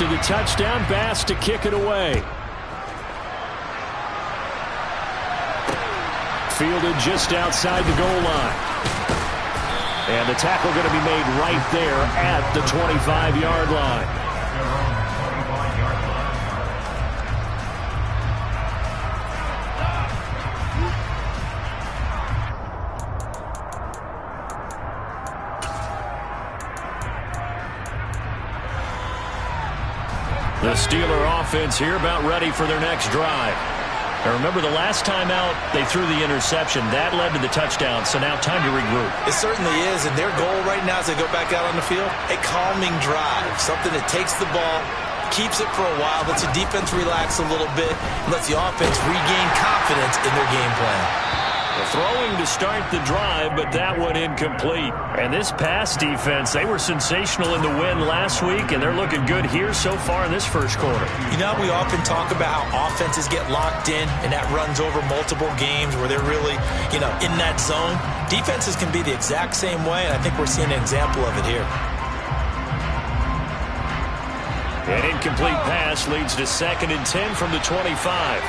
After the touchdown, Bass to kick it away. Fielded just outside the goal line. And the tackle going to be made right there at the 25-yard line. The Steeler offense here about ready for their next drive. Now remember, the last time out, they threw the interception. That led to the touchdown, so now time to regroup. It certainly is, and their goal right now as they go back out on the field, a calming drive, something that takes the ball, keeps it for a while, lets the defense relax a little bit, lets the offense regain confidence in their game plan. Throwing to start the drive, but that one incomplete. And this pass defense, they were sensational in the win last week, and they're looking good here so far in this first quarter. You know, we often talk about how offenses get locked in, and that runs over multiple games where they're really, in that zone. Defenses can be the exact same way, and I think we're seeing an example of it here. An incomplete pass leads to 2nd and 10 from the 25.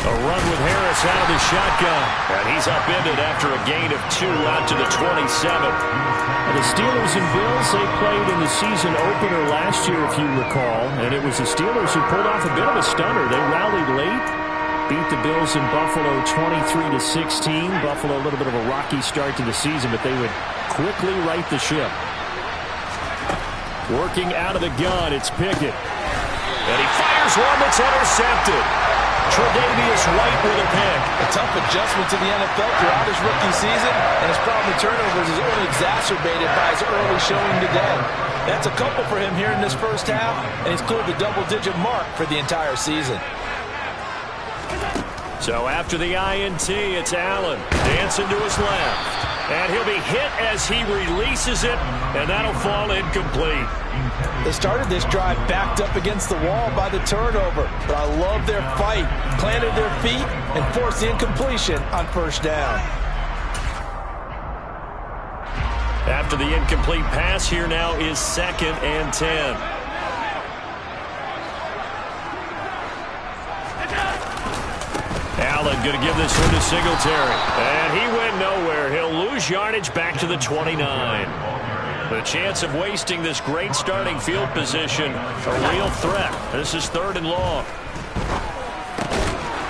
A run with Harris out of the shotgun. And he's upended after a gain of 2 out to the 27. And the Steelers and Bills, they played in the season opener last year, if you recall. And it was the Steelers who pulled off a bit of a stunner. They rallied late, beat the Bills in Buffalo 23-16. Buffalo a little bit of a rocky start to the season, but they would quickly right the ship. Working out of the gun, it's Pickett. And he fires one that's intercepted. Tre'Davious White with a pick. A tough adjustment to the NFL throughout his rookie season, and his problem with turnovers is only exacerbated by his early showing today. That's a couple for him here in this first half, and he's cleared the double-digit mark for the entire season. So after the INT, it's Allen dancing to his left. And he'll be hit as he releases it, and that'll fall incomplete. They started this drive backed up against the wall by the turnover, but I love their fight, planted their feet, and forced the incompletion on first down. After the incomplete pass, here now is 2nd and 10. Allen going to give this one to Singletary. And he went nowhere. He'll lose yardage back to the 29. The chance of wasting this great starting field position, a real threat. This is 3rd and long.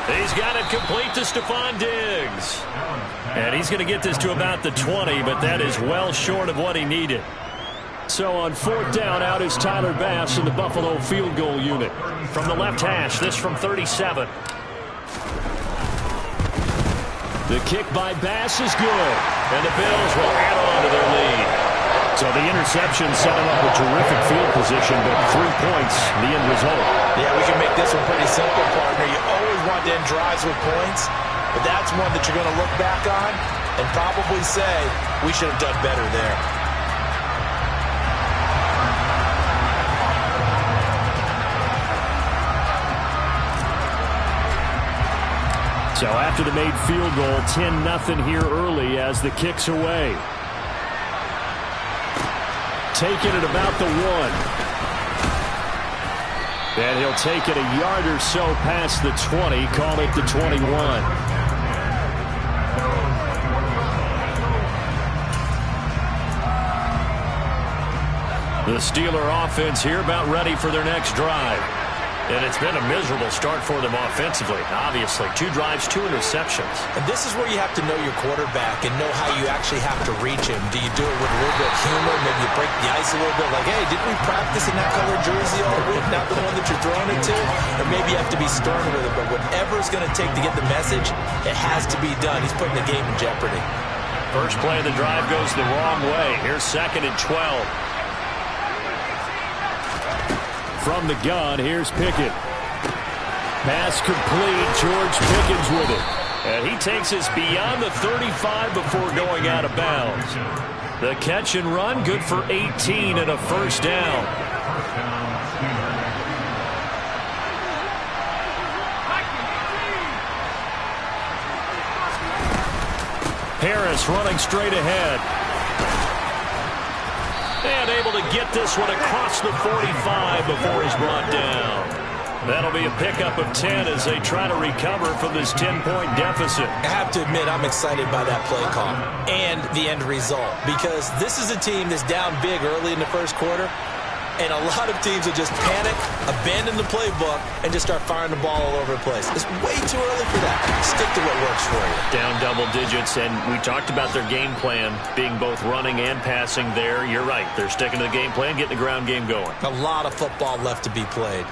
He's got it complete to Stephon Diggs. And he's going to get this to about the 20, but that is well short of what he needed. So on 4th down, out is Tyler Bass in the Buffalo field goal unit. From the left hash, this from 37. The kick by Bass is good, and the Bills will add on to their lead. So the interception set him up a terrific field position, but 3 points, the end result. Yeah, we can make this one pretty simple, partner. You always want to end drives with points, but that's one that you're going to look back on and probably say, we should have done better there. So after the made field goal, 10-0 here early as the kick's away. Taking it about the 1. And he'll take it a yard or so past the 20, call it the 21. The Steeler offense here about ready for their next drive. And it's been a miserable start for them offensively. Obviously, 2 drives, 2 interceptions. And this is where you have to know your quarterback and know how you actually have to reach him. Do you do it with a little bit of humor? Maybe you break the ice a little bit like, hey, didn't we practice in that color jersey all week, not the one that you're throwing it to? Or maybe you have to be stern with it. But whatever it's going to take to get the message, it has to be done. He's putting the game in jeopardy. First play of the drive goes the wrong way. Here's 2nd and 12. From the gun, here's Pickett. Pass complete. George Pickens with it. And he takes us beyond the 35 before going out of bounds. The catch and run, good for 18 and a first down. Harris Harris running straight ahead. And able to get this one across the 45 before he's brought down. That'll be a pickup of 10 as they try to recover from this 10-point deficit. I have to admit, I'm excited by that play call and the end result, because this is a team that's down big early in the first quarter, and a lot of teams will just panic, abandon the playbook, and just start firing the ball all over the place. It's way too early for that. Stick to what works for you. Down double digits, and we talked about their game plan being both running and passing there. You're right. They're sticking to the game plan, getting the ground game going. A lot of football left to be played.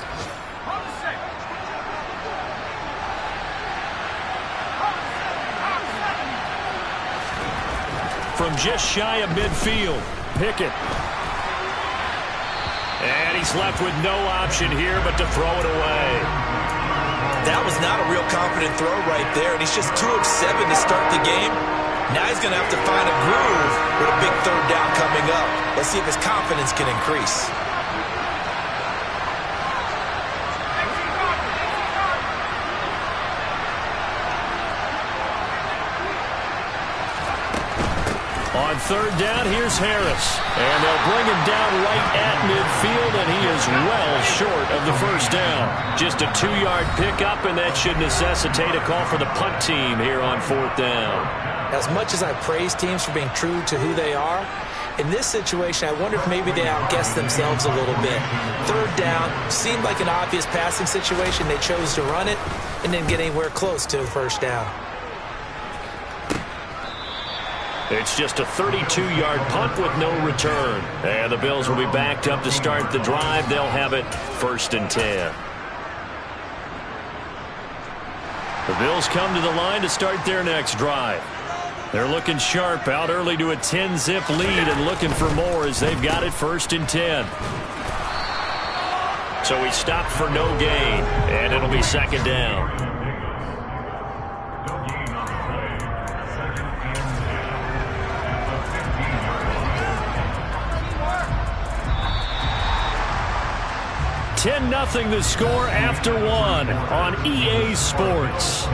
From just shy of midfield, Pickett. And he's left with no option here but to throw it away. That was not a real confident throw right there, and he's just 2 of 7 to start the game. Now he's going to have to find a groove with a big third down coming up. Let's see if his confidence can increase. On third down, here's Harris. And they'll bring him down right at midfield, and he is well short of the first down. Just a 2-yard pickup, and that should necessitate a call for the punt team here on fourth down. As much as I praise teams for being true to who they are, in this situation, I wonder if maybe they outguessed themselves a little bit. Third down seemed like an obvious passing situation. They chose to run it and didn't get anywhere close to a first down. It's just a 32-yard punt with no return. And the Bills will be backed up to start the drive. They'll have it 1st and 10. The Bills come to the line to start their next drive. They're looking sharp, out early to a 10-zip lead and looking for more as they've got it 1st and 10. So he stopped for no gain, and it'll be 2nd down. $10-0 the score after 1 on EA Sports.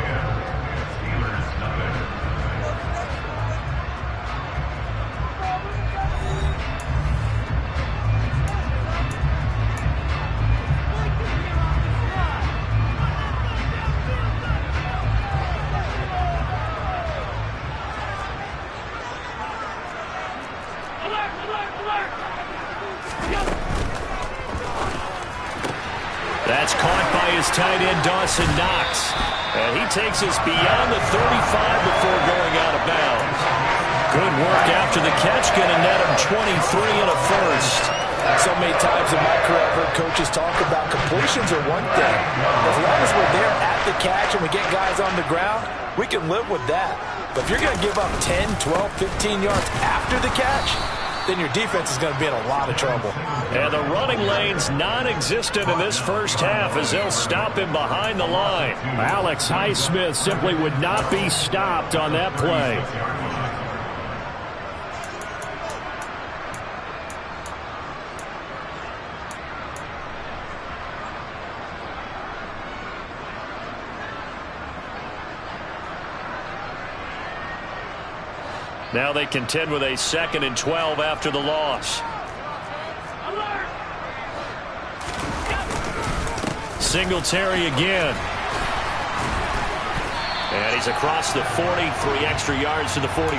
That's caught by his tight end, Dawson Knox. And he takes us beyond the 35 before going out of bounds. Good work after the catch, going to net him 23 and a first. So many times in my career I've heard coaches talk about completions are one thing. As long as we're there at the catch and we get guys on the ground, we can live with that. But if you're going to give up 10, 12, 15 yards after the catch, then your defense is going to be in a lot of trouble. And the running lane's non-existent in this first half as they'll stop him behind the line. Alex Highsmith simply would not be stopped on that play. Now they contend with a 2nd and 12 after the loss. Singletary again. And he's across the 40, 3 extra yards to the 43.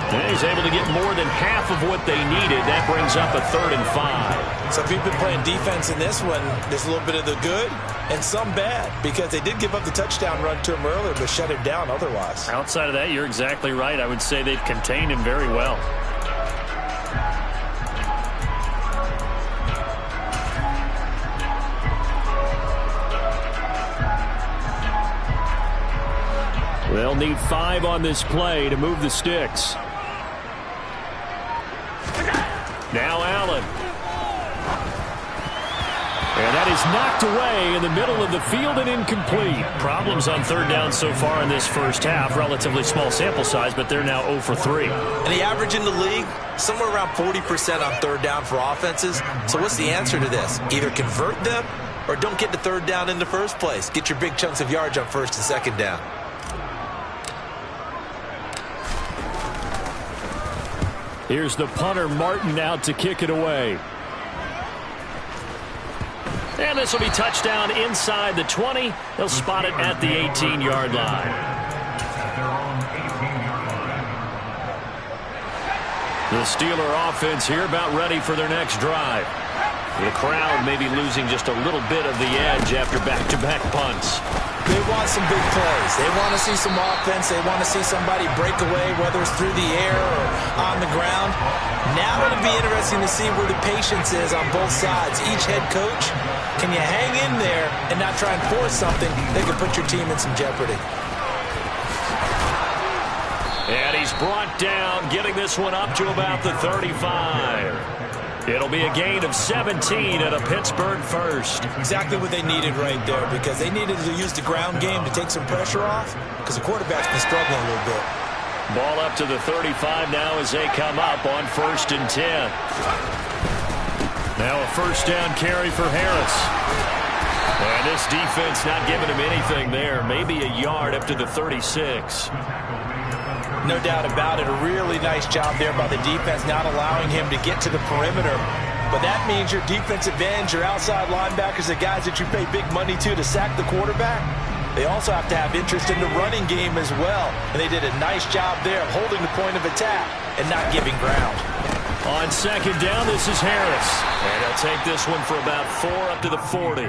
And he's able to get more than half of what they needed. That brings up a 3rd and 5. So if you've been playing defense in this one, there's a little bit of the good and some bad, because they did give up the touchdown run to him earlier, but shut him down otherwise. Outside of that, you're exactly right. I would say they've contained him very well. They'll need 5 on this play to move the sticks. Now Allen. And that is knocked away in the middle of the field and incomplete. Problems on 3rd down so far in this first half. Relatively small sample size, but they're now 0 for 3. And the average in the league, somewhere around 40% on 3rd down for offenses. So what's the answer to this? Either convert them or don't get the 3rd down in the first place. Get your big chunks of yards on 1st and 2nd down. Here's the punter, Martin, out to kick it away. And this will be touchdown inside the 20. They'll spot it at the 18-yard line. The Steeler offense here about ready for their next drive. The crowd may be losing just a little bit of the edge after back-to-back punts. They want some big plays. They want to see some offense. They want to see somebody break away, whether it's through the air or on the ground. Now it'll be interesting to see where the patience is on both sides. Each head coach, can you hang in there and not try and force something that could put your team in some jeopardy? And he's brought down, getting this one up to about the 35. It'll be a gain of 17 at a Pittsburgh first. Exactly what they needed right there, because they needed to use the ground game to take some pressure off, because the quarterback's been struggling a little bit. Ball up to the 35 now as they come up on 1st and 10. Now a first down carry for Harris. And this defense not giving him anything there. Maybe a yard up to the 36. No doubt about it. A really nice job there by the defense, not allowing him to get to the perimeter. But that means your defensive ends, your outside linebackers, the guys that you pay big money to sack the quarterback, they also have to have interest in the running game as well. And they did a nice job there of holding the point of attack and not giving ground. On 2nd down, this is Harris. And he'll take this one for about 4 up to the 40.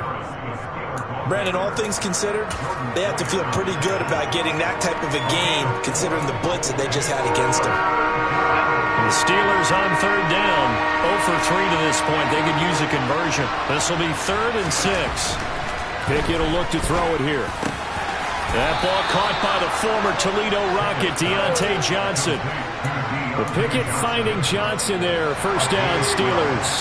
Brandon, all things considered, they have to feel pretty good about getting that type of a gain, considering the blitz that they just had against them. The Steelers on 3rd down. 0 for 3 to this point. They could use a conversion. This will be 3rd and 6. Pickett will look to throw it here. That ball caught by the former Toledo Rocket, Deontay Johnson. But Pickett finding Johnson there. 1st down, Steelers.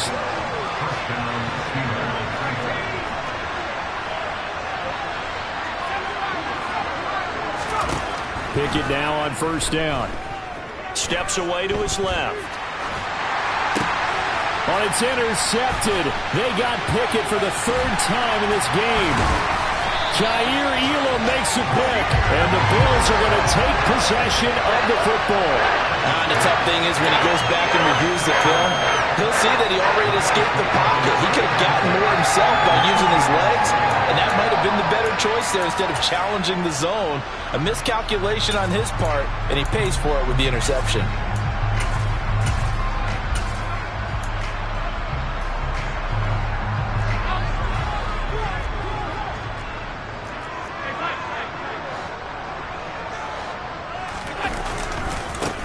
Pickett now on 1st down. Steps away to his left. Oh, it's intercepted. They got Pickett for the 3rd time in this game. Jair Elam makes a pick, and the Bills are going to take possession of the football. And the tough thing is when he goes back and reviews the film, he'll see that he already escaped the pocket. He could have gotten more himself by using his legs, and that might have been the better choice there instead of challenging the zone. A miscalculation on his part, and he pays for it with the interception.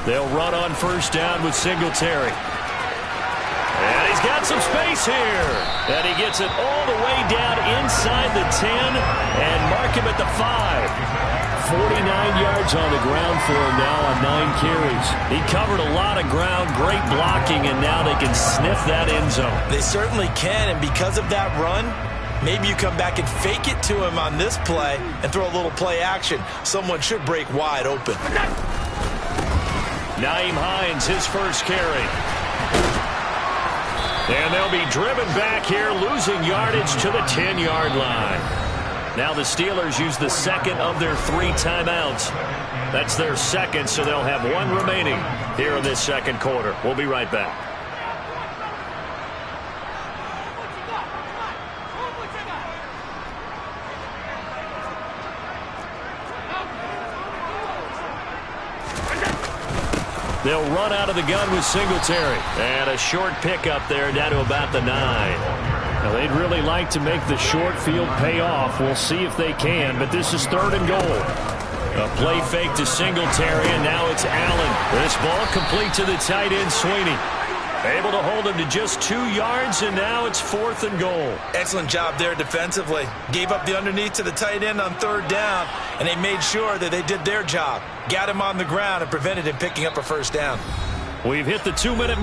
They'll run on 1st down with Singletary. And he's got some space here. And he gets it all the way down inside the 10 and mark him at the 5. 49 yards on the ground for him now on 9 carries. He covered a lot of ground, great blocking, and now they can sniff that end zone. They certainly can, and because of that run, maybe you come back and fake it to him on this play and throw a little play action. Someone should break wide open. Nyheim Hines, his first carry. And they'll be driven back here, losing yardage to the 10-yard line. Now the Steelers use the 2nd of their 3 timeouts. That's their 2nd, so they'll have 1 remaining here in this 2nd quarter. We'll be right back. They'll run out of the gun with Singletary. And a short pickup there down to about the 9. Now, they'd really like to make the short field pay off. We'll see if they can, but this is 3rd and goal. A play fake to Singletary, and now it's Allen. This ball complete to the tight end, Sweeney. Able to hold him to just 2 yards, and now it's 4th and goal. Excellent job there defensively. Gave up the underneath to the tight end on 3rd down, and they made sure that they did their job. Got him on the ground and prevented him picking up a 1st down. We've hit the 2-minute...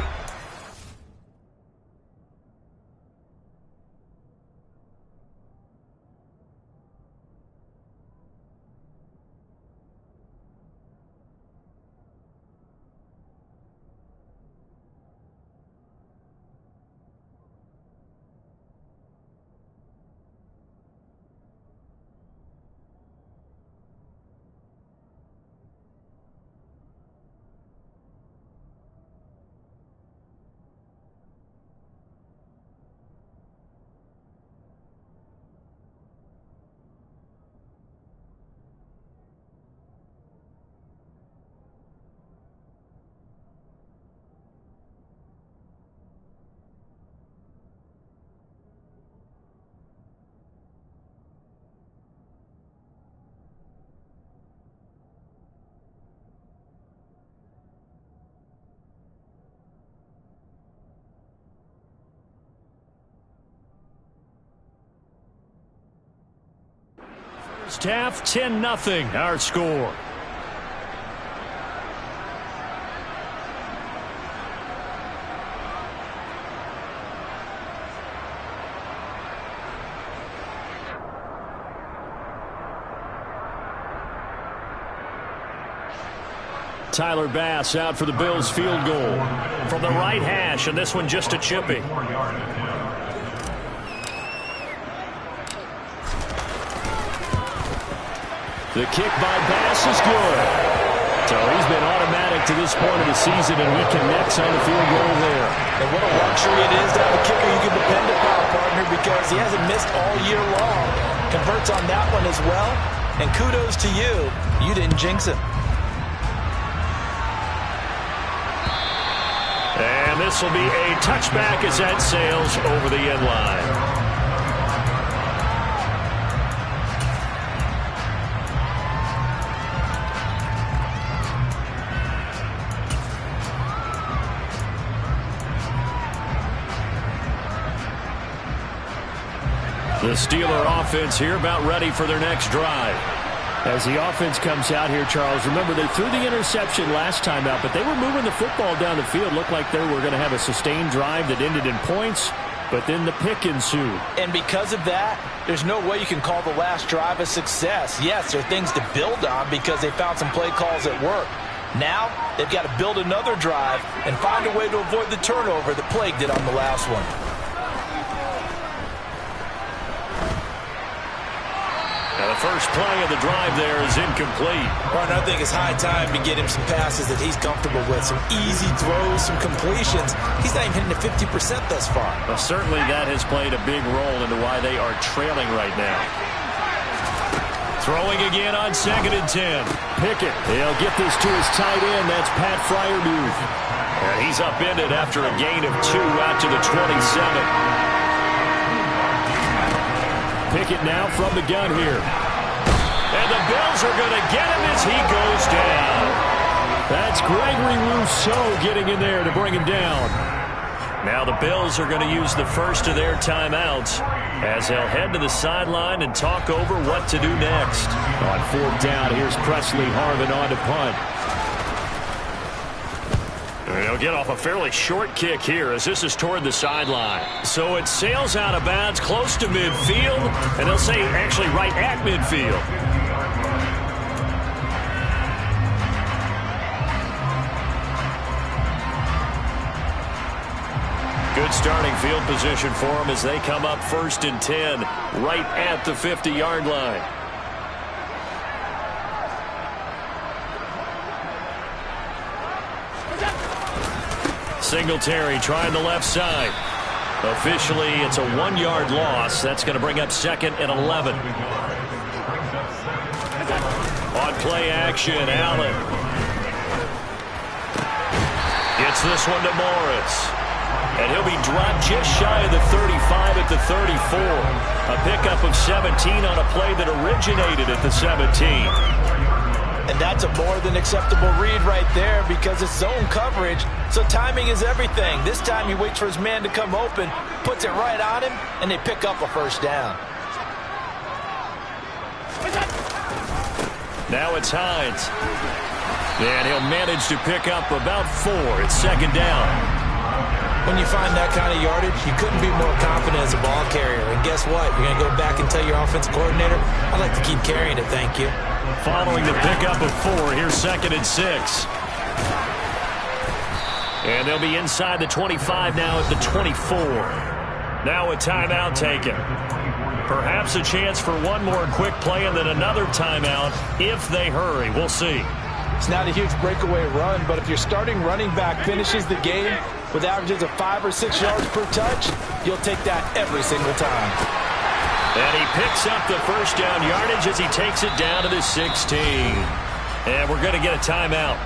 First half, 10-0, our score. Tyler Bass out for the Bills field goal from the right hash, and this one just a chippy. The kick by Bass is good. So he's been automatic to this point of the season, and he connects on the field goal there. And what a luxury it is to have a kicker you can depend upon, partner, because he hasn't missed all year long. Converts on that one as well, and kudos to you. You didn't jinx him. And this will be a touchback as that sails over the end line. The Steeler offense here about ready for their next drive. As the offense comes out here, Charles, remember they threw the interception last time out, but they were moving the football down the field. Looked like they were going to have a sustained drive that ended in points, but then the pick ensued. And because of that, there's no way you can call the last drive a success. Yes, there are things to build on because they found some play calls at work. Now, they've got to build another drive and find a way to avoid the turnover that plagued it on the last one. Now the first play of the drive there is incomplete. Partner, I think it's high time to get him some passes that he's comfortable with. Some easy throws, some completions. He's not even hitting the 50% thus far. Well, certainly that has played a big role into why they are trailing right now. Throwing again on 2nd and 10. Pickett, he'll get this to his tight end. That's Pat Freiermuth. And he's upended after a gain of 2 out to the 27. Pickett now from the gun here. And the Bills are going to get him as he goes down. That's Gregory Rousseau getting in there to bring him down. Now the Bills are going to use the first of their timeouts as they'll head to the sideline and talk over what to do next. On 4th down, here's Presley Harvin on to punt. They'll get off a fairly short kick here as this is toward the sideline. So it sails out of bounds close to midfield, and they'll say actually right at midfield. Good starting field position for them as they come up 1st and 10 right at the 50-yard line. Singletary trying the left side. Officially, it's a 1-yard loss. That's going to bring up 2nd and 11. On play action, Allen. Gets this one to Morris. And he'll be dropped just shy of the 35 at the 34. A pickup of 17 on a play that originated at the 17. And that's a more than acceptable read right there because it's zone coverage, so timing is everything. This time he waits for his man to come open, puts it right on him, and they pick up a 1st down. Now it's Hines. And he'll manage to pick up about 4. It's 2nd down. When you find that kind of yardage, you couldn't be more confident as a ball carrier. And guess what? You're going to go back and tell your offensive coordinator, I'd like to keep carrying it, thank you. Following the pickup of 4, here's 2nd and 6. And they'll be inside the 25 now at the 24. Now a timeout taken. Perhaps a chance for one more quick play and then another timeout if they hurry. We'll see. It's not a huge breakaway run, but if your starting running back finishes the game with averages of 5 or 6 yards per touch, you'll take that every single time. And he picks up the 1st down yardage as he takes it down to the 16. And we're going to get a timeout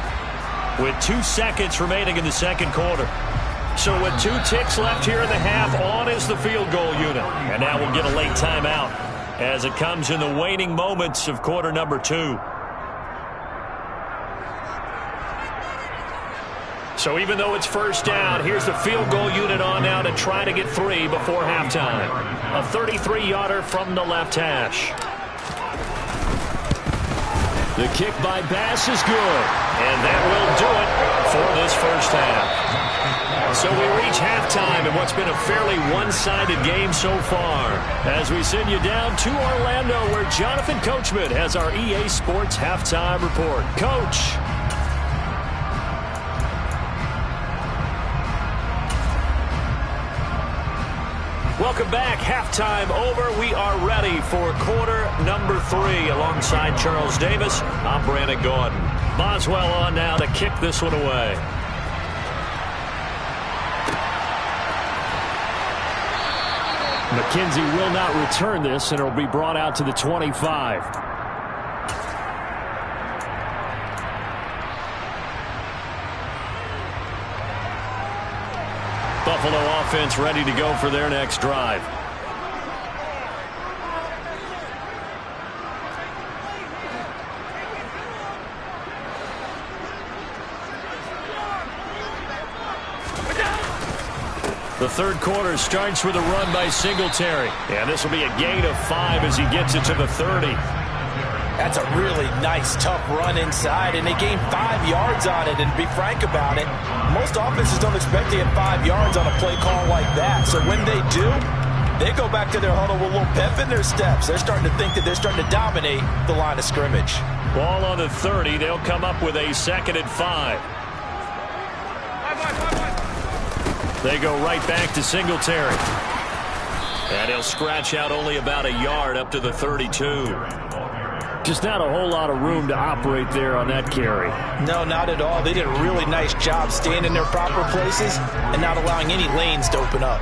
with 2 seconds remaining in the 2nd quarter. So with 2 ticks left here in the half, on is the field goal unit. And now we'll get a late timeout as it comes in the waning moments of quarter number 2. So even though it's 1st down, here's the field goal unit on now to try to get 3 before halftime. A 33-yarder from the left hash. The kick by Bass is good. And that will do it for this first half. So we reach halftime in what's been a fairly one-sided game so far. As we send you down to Orlando, where Jonathan Coachman has our EA Sports Halftime Report. Coach. Welcome back. Halftime over. We are ready for quarter number 3 alongside Charles Davis. I'm Brandon Gordon. Boswell on now to kick this one away. McKenzie will not return this, and it will be brought out to the 25. Buffalo offense ready to go for their next drive. The third quarter starts with a run by Singletary. And this will be a gain of 5 as he gets it to the 30. That's a really nice, tough run inside, and they gained 5 yards on it. And to be frank about it, most offenses don't expect to get 5 yards on a play call like that. So when they do, they go back to their huddle with a little pep in their steps. They're starting to think that they're starting to dominate the line of scrimmage. Ball on the 30. They'll come up with a 2nd and 5. They go right back to Singletary. And he'll scratch out only about a yard up to the 32. Just not a whole lot of room to operate there on that carry. No, not at all. They did a really nice job staying in their proper places and not allowing any lanes to open up.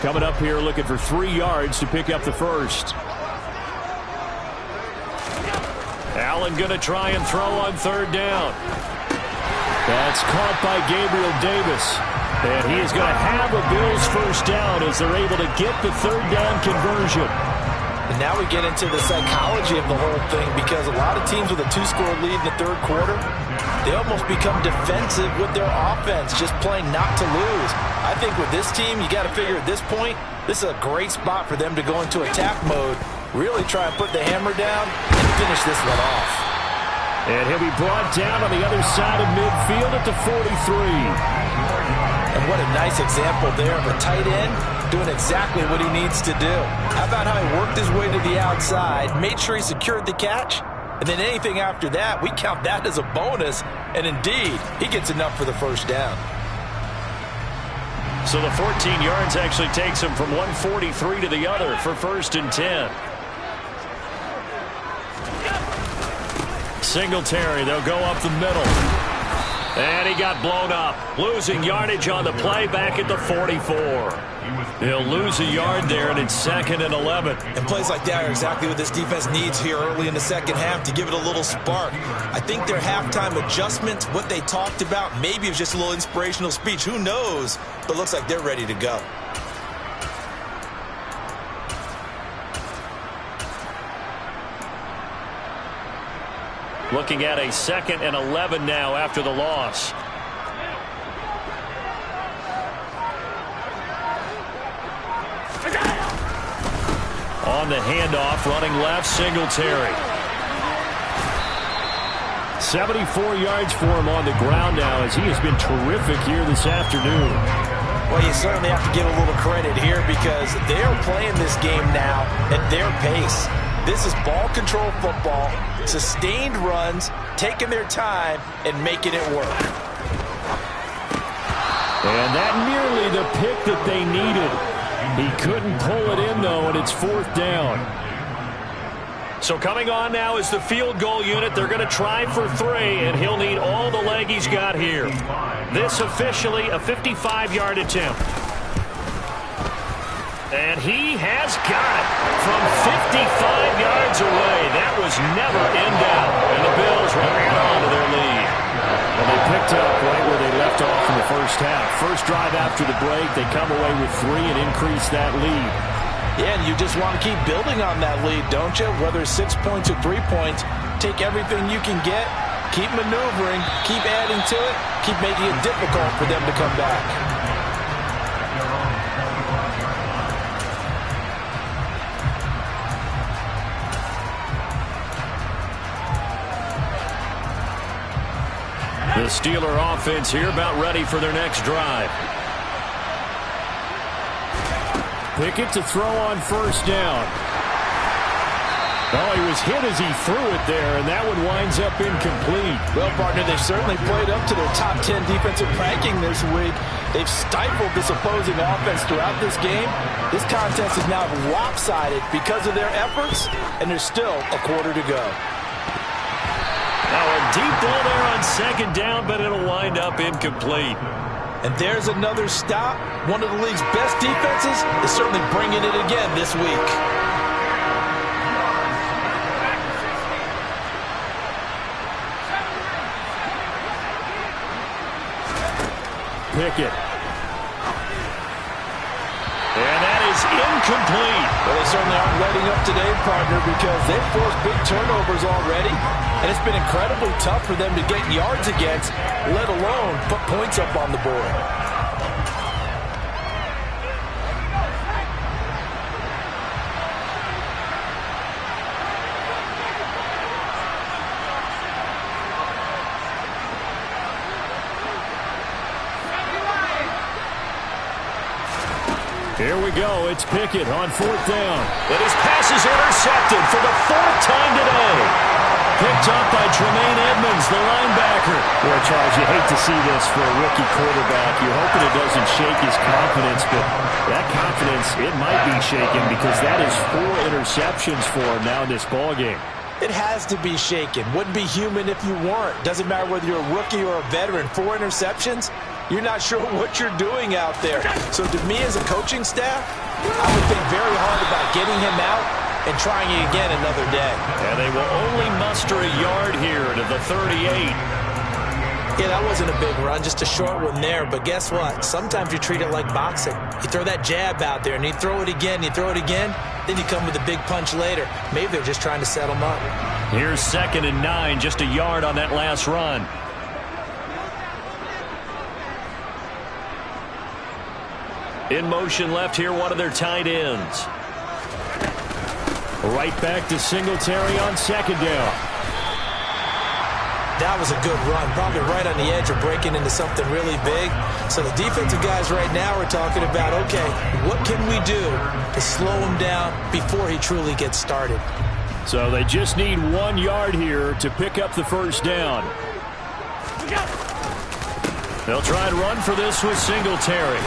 Coming up here looking for 3 yards to pick up the first. Allen going to try and throw on 3rd down. That's caught by Gabriel Davis. And he is going to have a Bills first down as they're able to get the 3rd down conversion. And now we get into the psychology of the whole thing, because a lot of teams with a 2-score lead in the 3rd quarter, they almost become defensive with their offense, just playing not to lose. I think with this team, you got to figure at this point, this is a great spot for them to go into attack mode, really try and put the hammer down and finish this one off. And he'll be brought down on the other side of midfield at the 43. And what a nice example there of a tight end doing exactly what he needs to do. How about how he worked his way to the outside, made sure he secured the catch, and then anything after that, we count that as a bonus. And indeed, he gets enough for the first down. So the 14 yards actually takes him from 143 to the other for 1st and 10. Singletary, they'll go up the middle. And he got blown up. Losing yardage on the play back at the 44. He'll lose a yard there, and it's 2nd and 11. And plays like that are exactly what this defense needs here early in the second half to give it a little spark. I think their halftime adjustments, what they talked about, maybe it was just a little inspirational speech. Who knows? But looks like they're ready to go. Looking at a 2nd and 11 now after the loss. On the handoff, running left, Singletary. 74 yards for him on the ground now, as he has been terrific here this afternoon. Well, you certainly have to give a little credit here, because they're playing this game now at their pace. This is ball control football, sustained runs, taking their time, and making it work. And that nearly the pick that they needed. He couldn't pull it in, though, and it's 4th down. So coming on now is the field goal unit. They're going to try for 3, and he'll need all the leg he's got here. This officially a 55-yard attempt. And he has got it from 55 yards away. That was never in doubt. And the Bills will hang on to their lead. Well, they picked up right where they left off in the first half. First drive after the break, they come away with 3 and increase that lead. Yeah, and you just want to keep building on that lead, don't you? Whether it's 6 points or 3 points, take everything you can get, keep maneuvering, keep adding to it, keep making it difficult for them to come back. The Steeler offense here about ready for their next drive. Pickett to throw on first down. Oh, he was hit as he threw it there, and that one winds up incomplete. Well, partner, they've certainly played up to their top 10 defensive ranking this week. They've stifled this opposing offense throughout this game. This contest is now lopsided because of their efforts, and there's still a quarter to go. Now a deep ball there on second down, but it'll wind up incomplete. And there's another stop. One of the league's best defenses is certainly bringing it again this week. Pickett. And that is incomplete. Well, they certainly aren't letting up today, partner, because they've forced big turnovers already, and it's been incredibly tough for them to get yards against, let alone put points up on the board. Here we go. It's Pickett on fourth down. But his pass is intercepted for the fourth time today. Picked up by Tremaine Edmonds, the linebacker. Well, Charles, you hate to see this for a rookie quarterback. You're hoping it doesn't shake his confidence, but that confidence, it might be shaken because that is 4 interceptions for him now in this ballgame. It has to be shaken. Wouldn't be human if you weren't. Doesn't matter whether you're a rookie or a veteran. 4 interceptions, you're not sure what you're doing out there. So to me as a coaching staff, I would think very hard about getting him out and trying it again another day. And they will only muster a yard here to the 38. Yeah, that wasn't a big run, just a short one there. But guess what? Sometimes you treat it like boxing. You throw that jab out there, and you throw it again, you throw it again, then you come with a big punch later. Maybe they're just trying to set them up. Here's 2nd and 9, just a yard on that last run. In motion left here, one of their tight ends. Right back to Singletary on second down. That was a good run, probably right on the edge of breaking into something really big. So the defensive guys right now are talking about, okay, what can we do to slow him down before he truly gets started? So they just need 1 yard here to pick up the first down. They'll try and run for this with Singletary.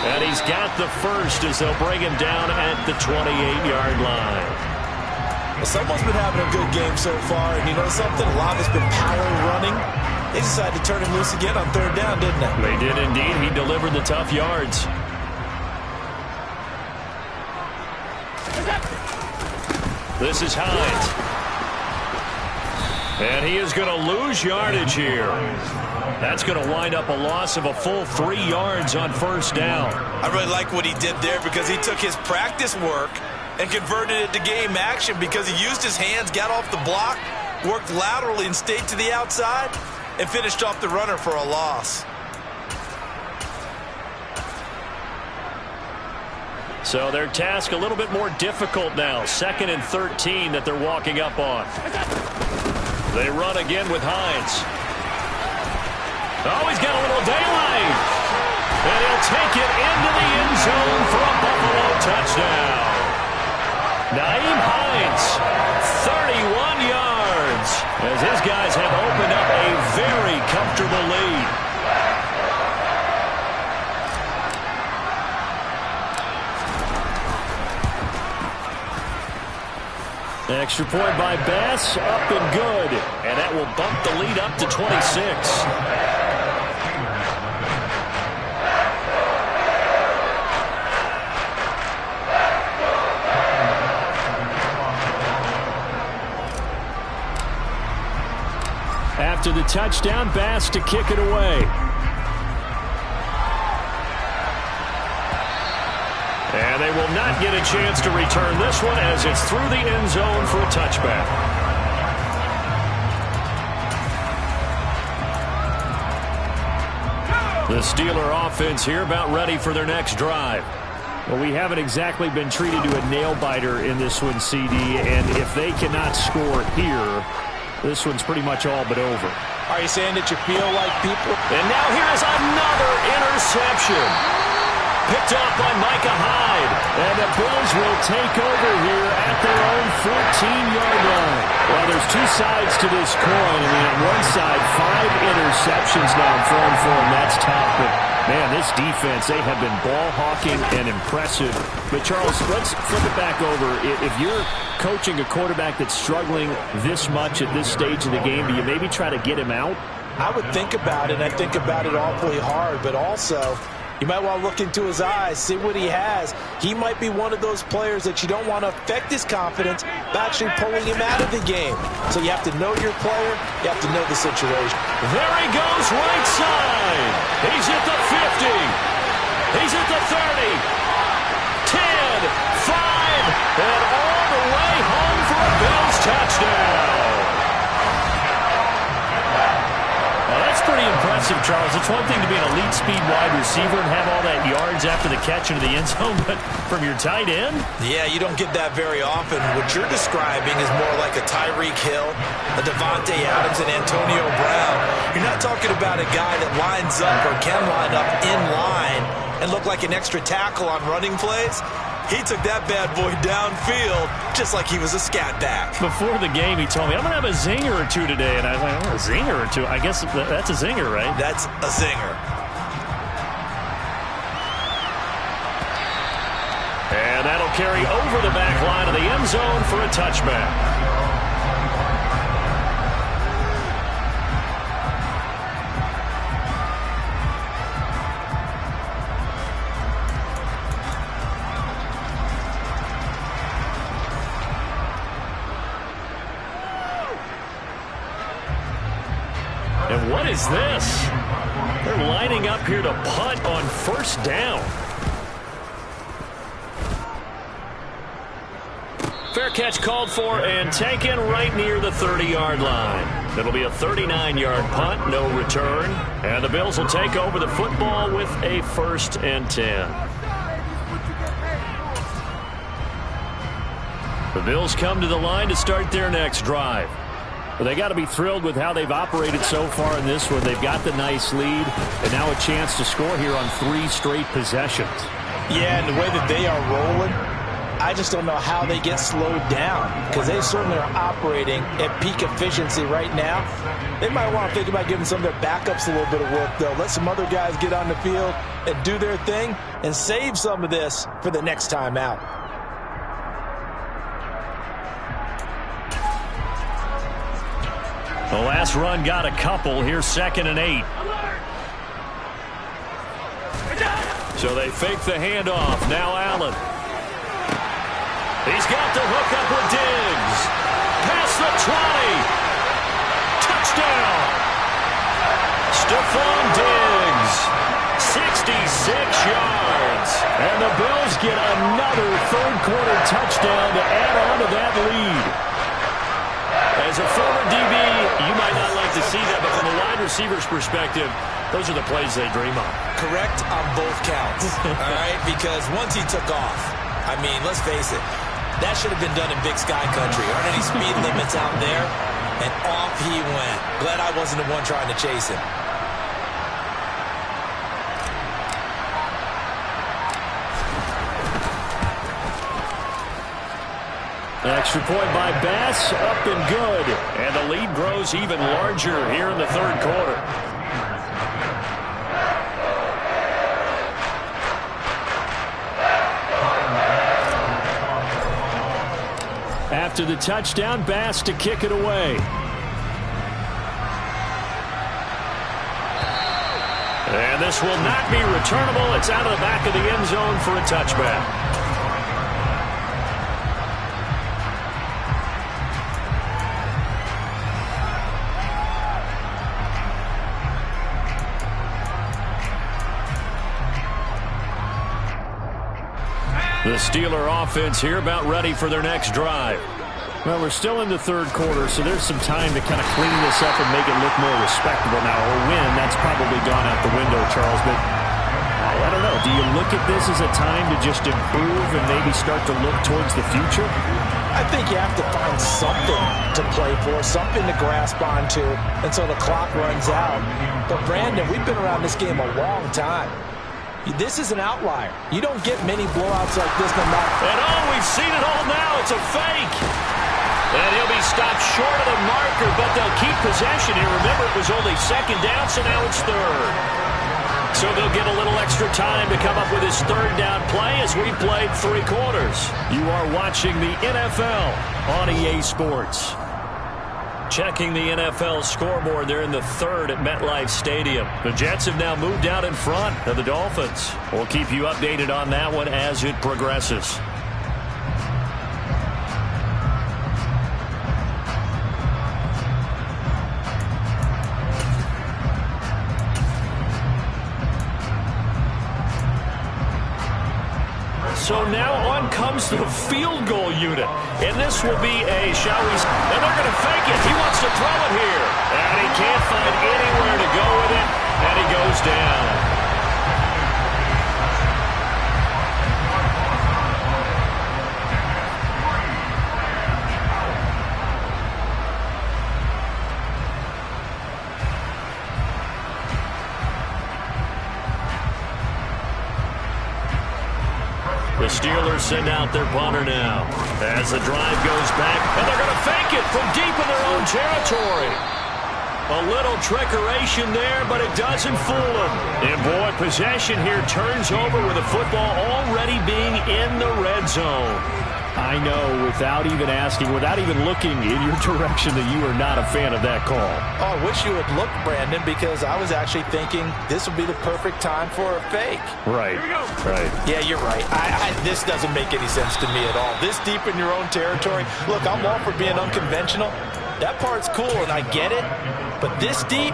And he's got the first as they'll bring him down at the 28-yard line. Well, someone's been having a good game so far, and you know something? A lot has been power running. They decided to turn him loose again on third down, didn't they? They did indeed. He delivered the tough yards. This is Hines. And he is going to lose yardage here. That's going to wind up a loss of a full 3 yards on first down. I really like what he did there because he took his practice work and converted it to game action because he used his hands, got off the block, worked laterally and stayed to the outside, and finished off the runner for a loss. So their task a little bit more difficult now. 2nd and 13 that they're walking up on. They run again with Hines. Oh, he's got a little daylight. And he'll take it into the end zone for a Buffalo touchdown. Nyheim Hines, 31 yards, as his guys have opened up a very comfortable lead. Extra point by Bass, up and good. And that will bump the lead up to 26. After the touchdown, Bass to kick it away. And they will not get a chance to return this one as it's through the end zone for a touchback. The Steeler offense here about ready for their next drive. Well, we haven't exactly been treated to a nail-biter in this one, CD, and if they cannot score here, this one's pretty much all but over. Are you saying that you feel like people? And now here's another interception. Picked off by Micah Hyde. And the Bills will take over here at their own 14-yard line. Well, there's two sides to this coin. I mean, on one side, 5 interceptions now thrown for him. That's tough. But, man, this defense, they have been ball hawking and impressive. But, Charles, let's flip it back over. If you're coaching a quarterback that's struggling this much at this stage of the game, do you maybe try to get him out? I would think about it, and I think about it awfully hard. But also, you might want to look into his eyes, see what he has. He might be one of those players that you don't want to affect his confidence by actually pulling him out of the game. So you have to know your player. You have to know the situation. There he goes, right side. He's at the 50. He's at the 30. 10, 5, and all the way home for a Bills touchdown. That's pretty impressive, Charles. It's one thing to be an elite speed wide receiver and have all that yards after the catch into the end zone, but from your tight end? Yeah, you don't get that very often. What you're describing is more like a Tyreek Hill, a Devontae Adams, and Antonio Brown. You're not talking about a guy that lines up or can line up in line and look like an extra tackle on running plays. He took that bad boy downfield just like he was a scat back. Before the game, he told me, I'm going to have a zinger or two today. And I was like, oh, a zinger or two? I guess that's a zinger, right? That's a zinger. And that'll carry over the back line of the end zone for a touchback. And what is this? They're lining up here to punt on first down. Fair catch called for and taken right near the 30-yard line. It'll be a 39-yard punt, no return. And the Bills will take over the football with a 1st and 10. The Bills come to the line to start their next drive. Well, they got to be thrilled with how they've operated so far in this one. They've got the nice lead, and now a chance to score here on 3 straight possessions. Yeah, and the way that they are rolling, I just don't know how they get slowed down, because they certainly are operating at peak efficiency right now. They might want to think about giving some of their backups a little bit of work, though. Let some other guys get on the field and do their thing and save some of this for the next time out. The last run got a couple. Here's 2nd and 8. So they fake the handoff. Now Allen. He's got the hook up with Diggs. Past the 20. Touchdown. Stephon Diggs. 66 yards. And the Bills get another third-quarter touchdown to add on to that lead. As a former DB, you might not like to see that, but from a wide receiver's perspective, those are the plays they dream of. Correct on both counts, all right? Because once he took off, I mean, let's face it, that should have been done in Big Sky Country. Aren't any speed limits out there? And off he went. Glad I wasn't the one trying to chase him. Extra point by Bass, up and good. And the lead grows even larger here in the 3rd quarter. After the touchdown, Bass to kick it away. And this will not be returnable. It's out of the back of the end zone for a touchback. The Steeler offense here about ready for their next drive. Well, we're still in the 3rd quarter, so there's some time to kind of clean this up and make it look more respectable. Now, a win, that's probably gone out the window, Charles, but I don't know. Do you look at this as a time to just improve and maybe start to look towards the future? I think you have to find something to play for, something to grasp onto until the clock runs out. But, Brandon, we've been around this game a long time. This is an outlier. You don't get many blowouts like this no matter. And we've seen it all now. It's a fake. And he'll be stopped short of the marker, but they'll keep possession here. Remember, it was only second down, so now it's third. So they'll get a little extra time to come up with his third down play as we played 3 quarters. You are watching the NFL on EA Sports. Checking the NFL scoreboard, they're in the third at MetLife Stadium. The Jets have now moved out in front of the Dolphins. We'll keep you updated on that one as it progresses. So now on comes the field goal unit. And this will be a, and they're going to fake it. He wants to throw it here. And he can't find anywhere to go with it. And he goes down. The Steelers send out their punter now as the drive goes back, and they're going to fake it from deep in their own territory. A little trickeration there, but it doesn't fool them. And, boy, possession here turns over with the football already being in the red zone. I know, without even asking, without even looking in your direction, that you are not a fan of that call. Oh, I wish you would look, Brandon, because I was actually thinking this would be the perfect time for a fake. Right, right. Yeah, you're right. This doesn't make any sense to me at all. This deep in your own territory. Look, I'm all for being unconventional. That part's cool, and I get it. But this deep,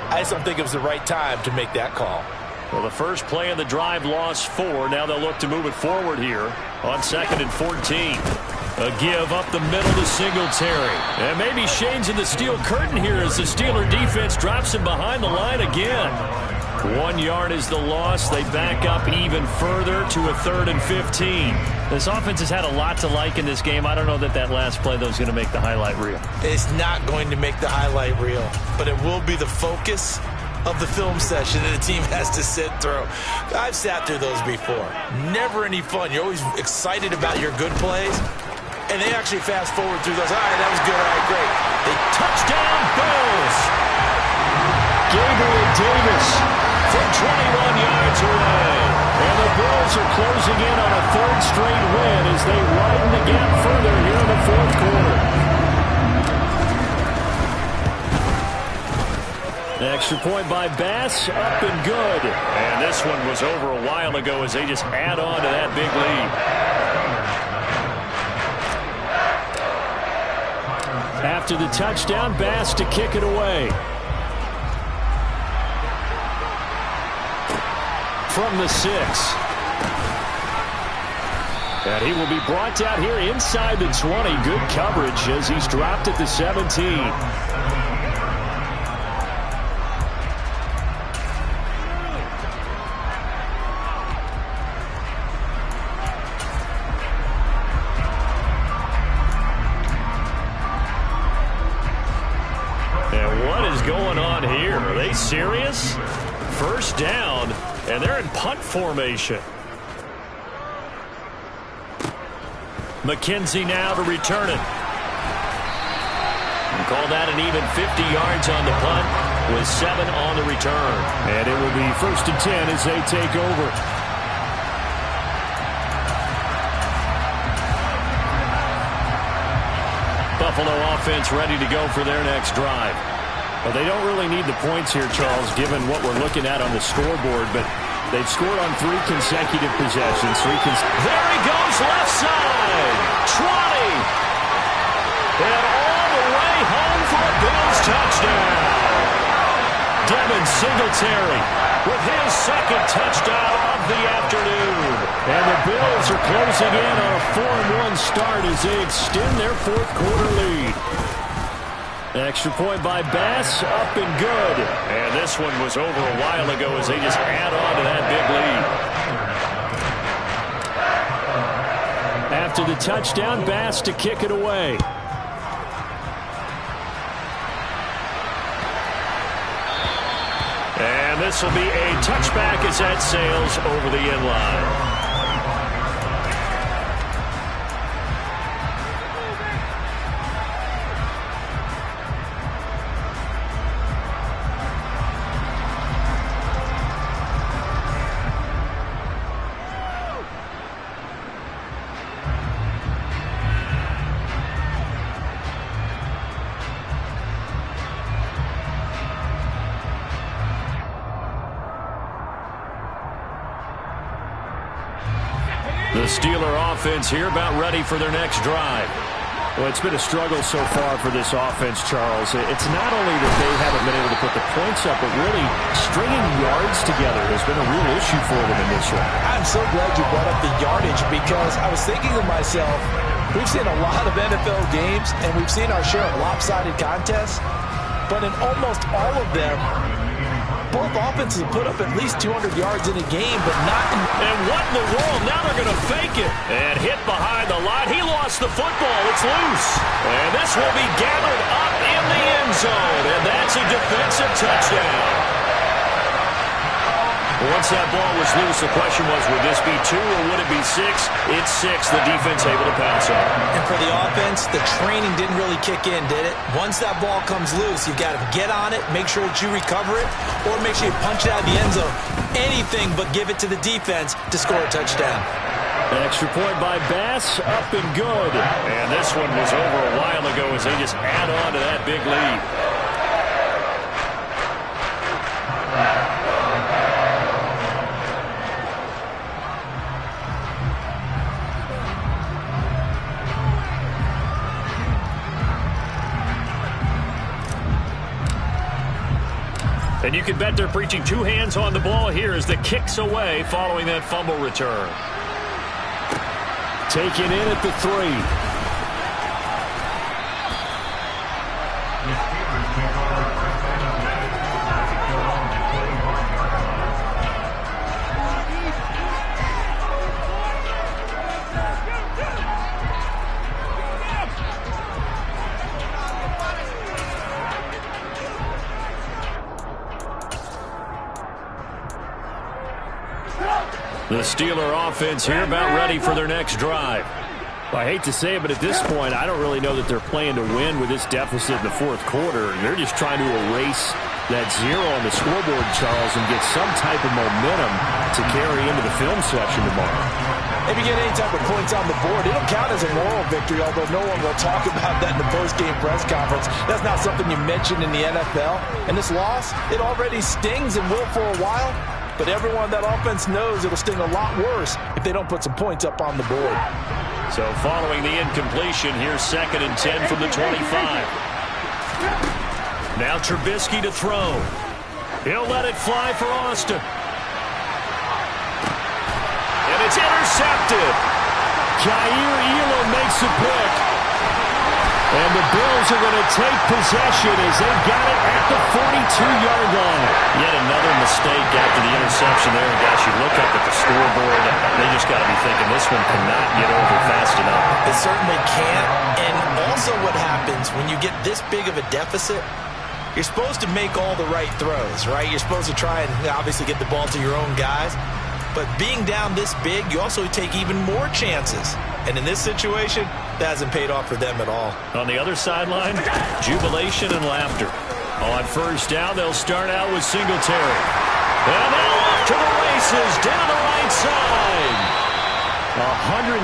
I just don't think it was the right time to make that call. Well, the first play of the drive lost 4. Now they'll look to move it forward here on 2nd and 14. A give up the middle to Singletary. And maybe Shane's in the steel curtain here as the Steeler defense drops him behind the line again. 1 yard is the loss. They back up even further to a 3rd and 15. This offense has had a lot to like in this game. I don't know that last play, though, is going to make the highlight reel. It's not going to make the highlight reel, but it will be the focus of the film session that a team has to sit through. I've sat through those before. Never any fun. You're always excited about your good plays, and they actually fast forward through those. All right, that was good. All right, great. They touchdown Bills. Gabriel Davis from 21 yards away. And the Bills are closing in on a 3rd straight win as they widen the gap further here in the 4th quarter. Extra point by Bass, up and good. And this one was over a while ago as they just add on to that big lead. After the touchdown, Bass to kick it away. From the 6. And he will be brought down here inside the 20. Good coverage as he's dropped at the 17. Going on here? Are they serious? First down, and they're in punt formation. McKenzie now to return it. We'll call that an even 50 yards on the punt with 7 on the return. And it will be 1st and 10 as they take over. Buffalo offense ready to go for their next drive. Well, they don't really need the points here, Charles, given what we're looking at on the scoreboard, but they've scored on 3 consecutive possessions. There he goes, left side, 20, and all the way home for a Bills touchdown. Devin Singletary with his 2nd touchdown of the afternoon. And the Bills are closing in on a 4-1 start as they extend their 4th quarter lead. Extra point by Bass, up and good. And this one was over a while ago as they just add on to that big lead. After the touchdown, Bass to kick it away. And this will be a touchback as that sails over the end line. The Steeler offense here about ready for their next drive. Well, it's been a struggle so far for this offense, Charles. It's not only that they haven't been able to put the points up, but really stringing yards together has been a real issue for them in this one. I'm so glad you brought up the yardage because I was thinking to myself, we've seen a lot of NFL games and we've seen our share of lopsided contests, but in almost all of them, both offenses have put up at least 200 yards in a game, but not in... And what in the world? Now they're going to fake it. And hit behind the line. He lost the football. It's loose. And this will be gathered up in the end zone. And that's a defensive touchdown. Once that ball was loose, the question was, would this be 2 or would it be 6? It's 6. The defense able to pounce on it. And for the offense, the training didn't really kick in, did it? Once that ball comes loose, you've got to get on it, make sure that you recover it, or make sure you punch it out of the end zone. Anything but give it to the defense to score a touchdown. Extra point by Bass, up and good. And this one was over a while ago as they just add on to that big lead. And you can bet they're preaching 2 hands on the ball here as the kick's away following that fumble return. Taken in at the 3. The Steeler offense here about ready for their next drive. Well, I hate to say it, but at this point, I don't really know that they're playing to win with this deficit in the fourth quarter. They're just trying to erase that 0 on the scoreboard, Charles, and get some type of momentum to carry into the film section tomorrow. If you get any type of points on the board, it'll count as a moral victory, although no one will talk about that in the post-game press conference. That's not something you mentioned in the NFL. And this loss, it already stings and will for a while. But everyone that offense knows it'll sting a lot worse if they don't put some points up on the board. So following the incompletion, here's 2nd and 10 from the 25. Now Trubisky to throw. He'll let it fly for Austin. And it's intercepted. Jair Elam makes a pick. And the Bills are going to take possession as they've got it at the 42-yard line. Yet another mistake after the interception there. And gosh, you look up at the scoreboard, they just got to be thinking this one cannot get over fast enough. It certainly can't. And also what happens when you get this big of a deficit, you're supposed to make all the right throws, right? You're supposed to try and obviously get the ball to your own guys. But being down this big, you also take even more chances. And in this situation, that hasn't paid off for them at all. On the other sideline, jubilation and laughter. On first down, they'll start out with Singletary. And now off to the races, down the right side. 189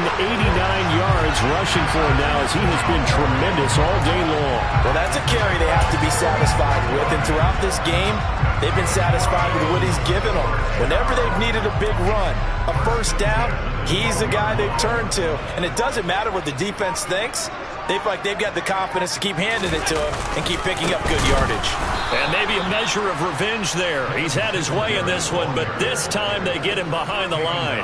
yards rushing for him now as he has been tremendous all day long. Well, that's a carry they have to be satisfied with. And throughout this game, they've been satisfied with what he's given them. Whenever they've needed a big run, a first down, he's the guy they've turned to. And it doesn't matter what the defense thinks. They feel like they've got the confidence to keep handing it to him and keep picking up good yardage. And maybe a measure of revenge there. He's had his way in this one, but this time they get him behind the line.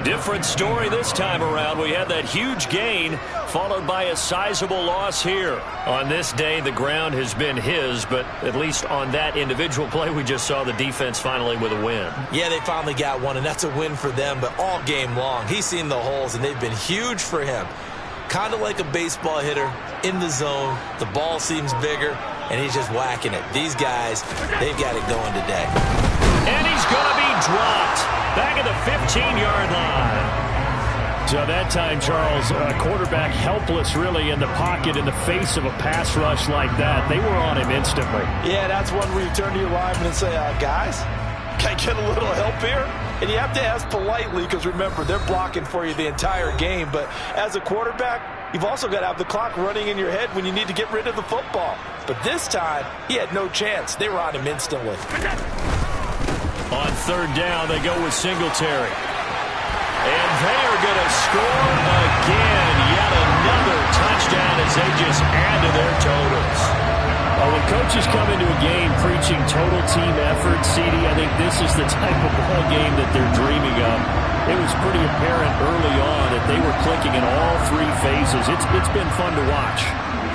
Different story this time around. We had that huge gain followed by a sizable loss here. On this day, the ground has been his, but at least on that individual play, we just saw the defense finally with a win. Yeah, they finally got one, and that's a win for them, but all game long, he's seen the holes, and they've been huge for him. Kind of like a baseball hitter in the zone. The ball seems bigger, and he's just whacking it. These guys, they've got it going today. And he's going to be dropped back at the 15-yard line. So that time, Charles, quarterback helpless really in the pocket in the face of a pass rush like that. They were on him instantly. Yeah, that's one where you turn to your lineman and say, guys, can I get a little help here? And you have to ask politely because, remember, they're blocking for you the entire game. But as a quarterback, you've also got to have the clock running in your head when you need to get rid of the football. But this time, he had no chance. They were on him instantly. On third down, they go with Singletary. And they are going to score again. Yet another touchdown as they just add to their totals. When coaches come into a game preaching total team effort, CD, I think this is the type of ball game that they're dreaming of. It was pretty apparent early on that they were clicking in all three phases. It's been fun to watch.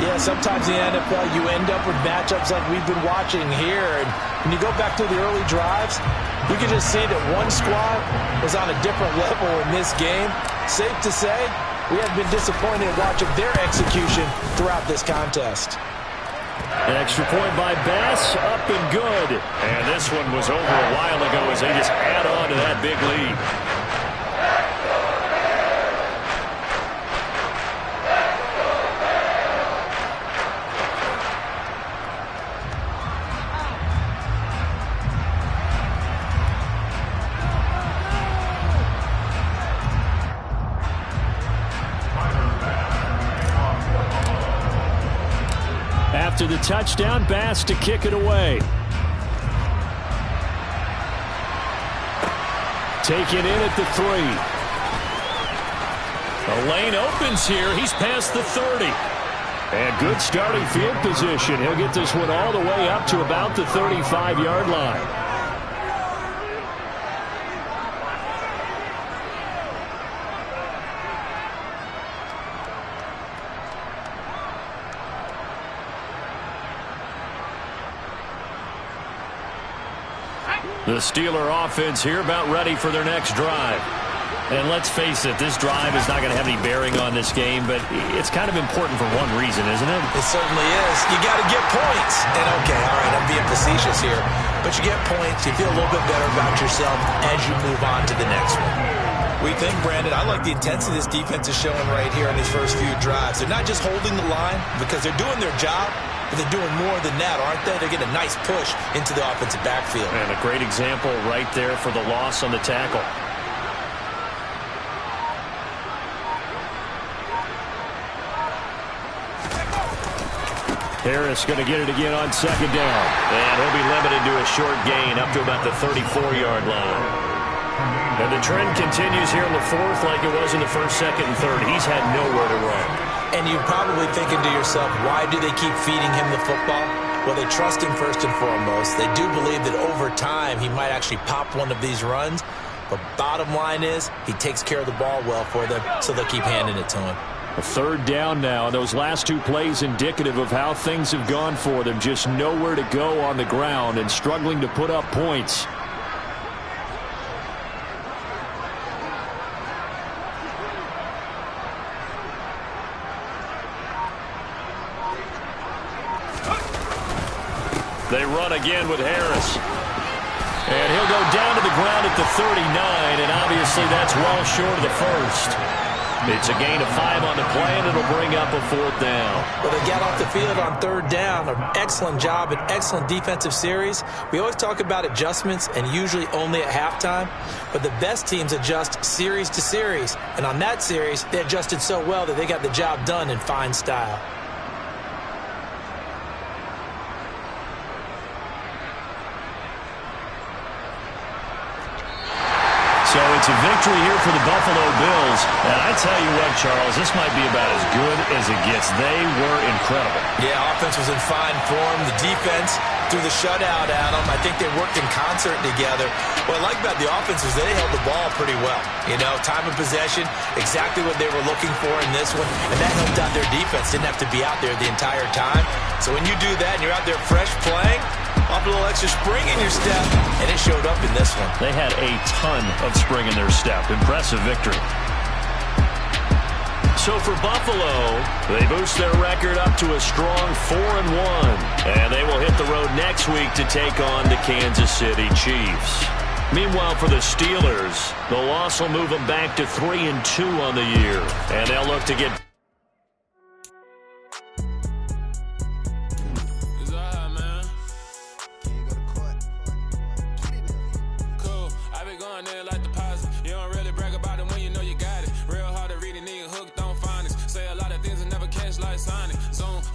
Yeah, sometimes in the NFL you end up with matchups like we've been watching here. And when you go back to the early drives, you can just see that one squad was on a different level in this game. Safe to say, we have been disappointed watching their execution throughout this contest. An extra point by Bass, up and good. And this one was over a while ago as they just add on to that big lead. After the touchdown, Bass to kick it away. Taken in at the 3. The lane opens here. He's past the 30. And good starting field position. He'll get this one all the way up to about the 35-yard line. The Steeler offense here about ready for their next drive. And let's face it, this drive is not going to have any bearing on this game, but it's kind of important for one reason, isn't it? It certainly is. You got to get points. And okay, all right, I'm being facetious here, but you get points, you feel a little bit better about yourself as you move on to the next one. We think, Brandon, I like the intensity this defense is showing right here in these first few drives. They're not just holding the line because they're doing their job, but they're doing more than that, aren't they? They're getting a nice push into the offensive backfield. And a great example right there for the loss on the tackle. Harris going to get it again on second down. And he'll be limited to a short gain up to about the 34-yard line. And the trend continues here in the fourth like it was in the first, second, and third. He's had nowhere to run. And you're probably thinking to yourself, why do they keep feeding him the football? Well, they trust him first and foremost. They do believe that over time he might actually pop one of these runs. But bottom line is he takes care of the ball well for them, so they'll keep handing it to him. A third down now. Those last two plays indicative of how things have gone for them. Just nowhere to go on the ground and struggling to put up points. They run again with Harris. And he'll go down to the ground at the 39, and obviously that's well short of the first. It's a gain of 5 on the play, and it'll bring up a fourth down. Well, they got off the field on third down. An excellent job, an excellent defensive series. We always talk about adjustments, and usually only at halftime. But the best teams adjust series to series. And on that series, they adjusted so well that they got the job done in fine style. So It's a victory here for the Buffalo Bills. And I tell you what, Charles, this might be about as good as it gets. They were incredible. Yeah, offense was in fine form. The defense threw the shutout at them. I think they worked in concert together. What I like about the offense is they held the ball pretty well. You know, time of possession, exactly what they were looking for in this one. And that helped out their defense. Didn't have to be out there the entire time. So when you do that and you're out there fresh playing, off a little extra spring in your step, and it showed up in this one. They had a ton of spring in their step. Impressive victory. So for Buffalo, they boost their record up to a strong 4-1. And they will hit the road next week to take on the Kansas City Chiefs. Meanwhile, for the Steelers, the loss will move them back to 3-2 on the year. And they'll look to get...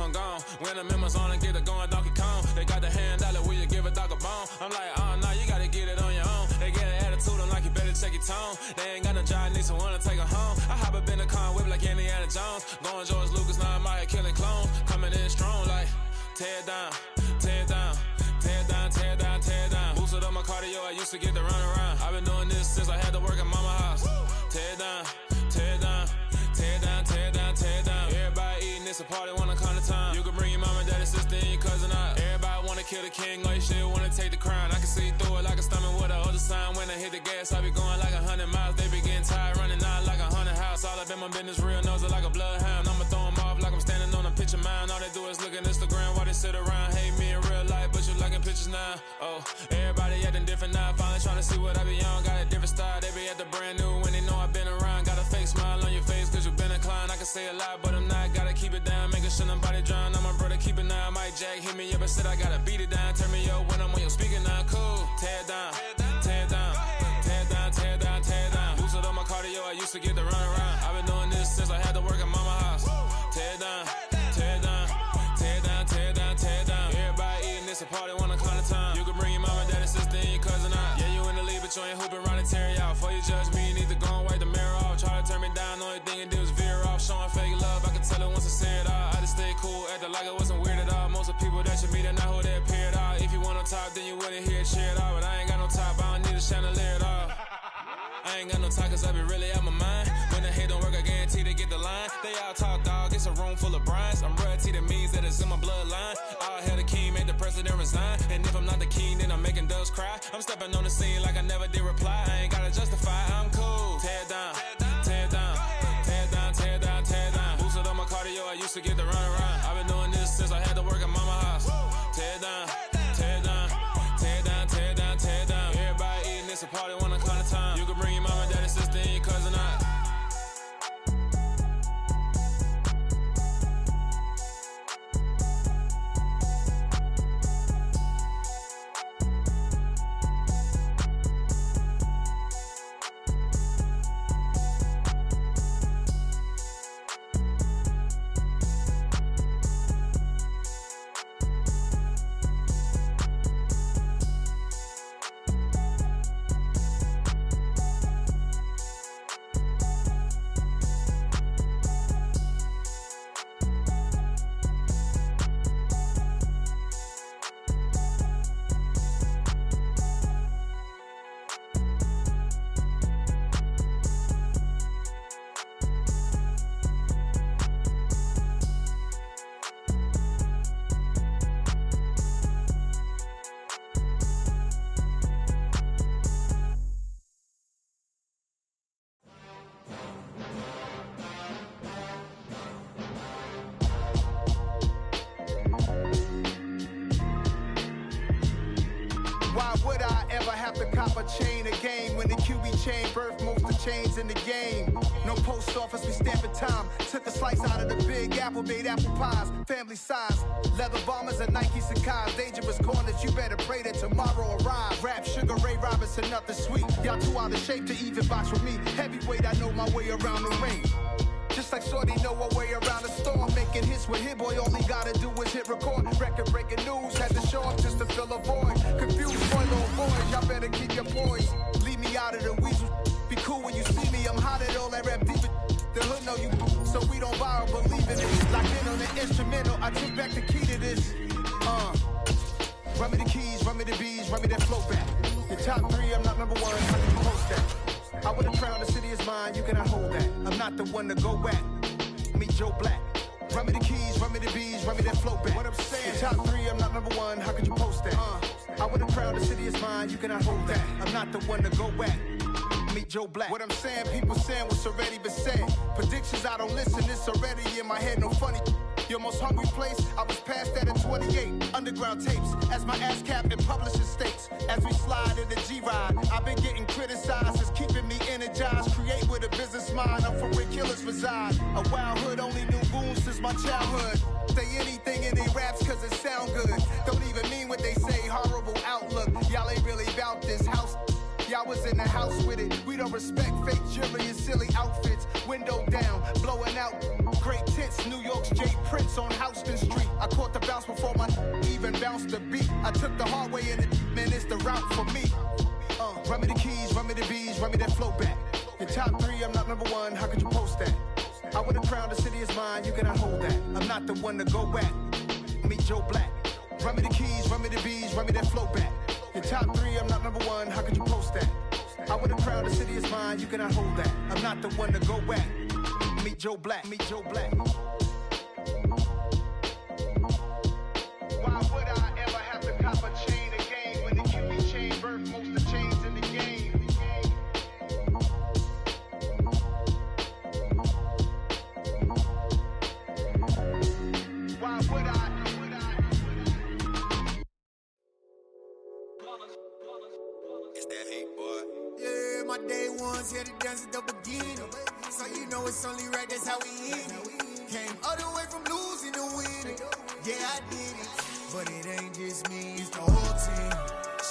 I'm gone. When the members on and get it going, Donkey Kong. They got the hand dollar, will you give a dog a bone? I'm like, oh, no, you gotta get it on your own. They get an attitude, I'm like, you better check your tone. They ain't got no job, need someone to take her home. I hop up in the car, whip like Indiana Jones. Going George Lucas, now I'm out here killing clones. Coming in strong, like, tear down, tear down, tear down, tear down, tear down. Boosted up my cardio, I used to get to run around. I've been doing this since I had to work at mama house. Tear down, tear down, tear down, tear down, tear down. Everybody eating, it's a party, wanna come to time. You can bring your mama, daddy, sister, and your cousin out. Everybody wanna kill the king, or you shit wanna take the crown. I can see through it like a stomach with a other sign. When I hit the gas, I be going like 100 miles. They be getting tired, running out like 100 house. All up in my business, real nose it like a bloodhound. I'ma throw them off like I'm standing on a picture mound. All they do is look at Instagram while they sit around. Hate me in real life, but you liking pictures now. Oh, everybody acting different now. Finally trying to see what I be on. Got a different style, they be at the brand new when they know I've been around. Got a fake smile on your face cause you been inclined. I can say a lot, but I'm not. Gotta keep it down, making sure nobody drown. I'm my brother, keep it now. Mike Jack hit me up and said I gotta beat it down. Turn me up when I'm on your speaker now. Cool, tear down, tear down, tear down, tear down, tear down. Boosted up my cardio, I used to get to run around. I've been doing this since I had to work at mama house. Tear down, tear down, tear down, tear down, tear down. Everybody eating, it's a party, wanna come to time. You can bring your mama, daddy, sister, and your cousin out. Yeah, you in the league, but you ain't hooping around and tear you out. Before you judge me, you need to go and wipe the mirror off. Try to turn me down, only thing it did was veer off. Showing fake love, I can tell it once I say it all. I just stay cool, acting like it wasn't weird at all. Most of the people that you meet are not who they appear at all. If you want on top, then you wouldn't hear it cheer at all. But I ain't got no top, I don't need a chandelier at all. I ain't got no talk cause I be really out my mind. When the head don't work, I guarantee they get the line. They all talk dog, it's a room full of brinds. I'm royalty, that means that it's in my bloodline. All hell the king, made the president resign. And if I'm not the king, then I'm making doves cry. I'm stepping on the scene like I never did reply. I ain't gotta justify, I'm cool. Tear down, tear down, tear down, tear down, tear down. Boosted up my cardio, I used to get to run around. I've been doing this since I had to work at mama house. Tear down, tear down, tear down, tear down, tear down. Everybody eating, it's a party, wanna come to time. You can bring your mama, daddy, sister, and your cousin out. Why would I ever have to cop a chain a game when the QB chain birthed most of chains in the game? No post office, we stamping time. Took a slice out of the big apple, made apple pies, family size. Leather bombers and Nike Sacai's. Dangerous corners, you better pray that tomorrow arrive. Rap, Sugar Ray Robinson, nothing sweet. Y'all too out of shape to even box with me. Heavyweight, I know my way around the ring. Just like Shorty know a way around the storm. Making hits with Hit Boy, all he gotta do is hit record. Record breaking news, had to show up just to fill a void. Confused boy, little boys, y'all better keep your poise. Leave me out of the weasel, be cool. instrumental, I took back the key to this. Run me the keys, run me the bees, run me that flow back. The top 3, I'm not number 1, how can you post that? I would've crowned the city is mine, you cannot hold that. I'm not the one to go back. Meet Joe Black. Run me the keys, run me the bees, run me that flow back. What I'm saying, the top 3, I'm not number 1, how could you post that? I would've crowned the city is mine, you cannot hold that. I'm not the one to go back. Meet Joe Black. What I'm saying, people saying what's already been said. Predictions, I don't listen, it's already in my head, no funny. Your most hungry place, I was past that at 28. Underground tapes, as my ass cap in publishing states. As we slide in the G-Ride, I've been getting criticized, it's keeping me energized. Create with a business mind, I'm from where killers reside. A wild hood, only knew goons since my childhood. Say anything in they raps cause it sound good. Don't even mean what they say, horrible outlook. Y'all ain't really about this house. Y'all was in the house with it. We don't respect fake jewelry and silly outfits. Window down, blowing out. Great tits, New York's J. Prince on Houston Street. I caught the bounce before my even bounced the beat. I took the hard way in it, man, it's the route for me. Run me the keys, run me the bees, run me that flow back. The top 3, I'm not number 1, how could you post that? I would've crowned the city is mine, you cannot hold that. I'm not the one to go back. Meet Joe Black. Run me the keys, run me the bees, run me that flow back. The top 3, I'm not number 1, how could you post that? I would've crowned the city is mine, you cannot hold that. I'm not the one to go back. Meet Joe Black, meet Joe Black. Why would I ever have to cop a chain again when the QB chain birthed most of chains in the game? Why would I? It's that hate, boy. Yeah, my day ones here to dance at the beginning. So you know it's only right, that's how we end it. Came all the way from losing to winning. Yeah, I did it. But it ain't just me, it's the whole team.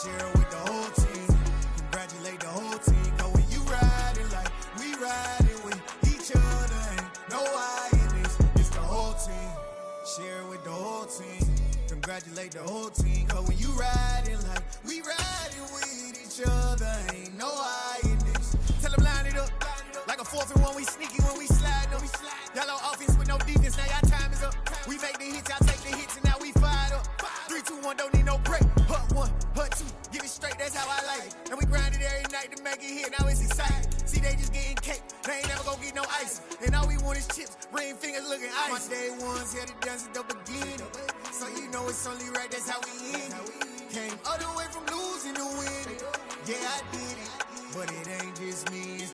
Share it with the whole team. Congratulate the whole team. Cause when you riding like we riding with each other, ain't no I in this. It's the whole team. Share it with the whole team. Congratulate the whole team. Cause when you riding like we riding with each other, ain't no I in this. Tell them line it up. Like a 4th and 1, we sneaky when we slide them. Y'all on offense with no defense, now y'all time is up. We make the hits, y'all take the hits, and now we fired up. 3, 2, 1, don't need no break. Hut 1, hut 2, give it straight, that's how I like it. And we grind it every night to make it hit, now it's exciting. See, they just getting cake, they ain't never gonna get no ice. And all we want is chips, ring fingers looking ice. My day ones here to dance at the beginning. So you know it's only right, that's how we end it. Came all the way from losing to winning. Yeah, I did it, but it ain't just me.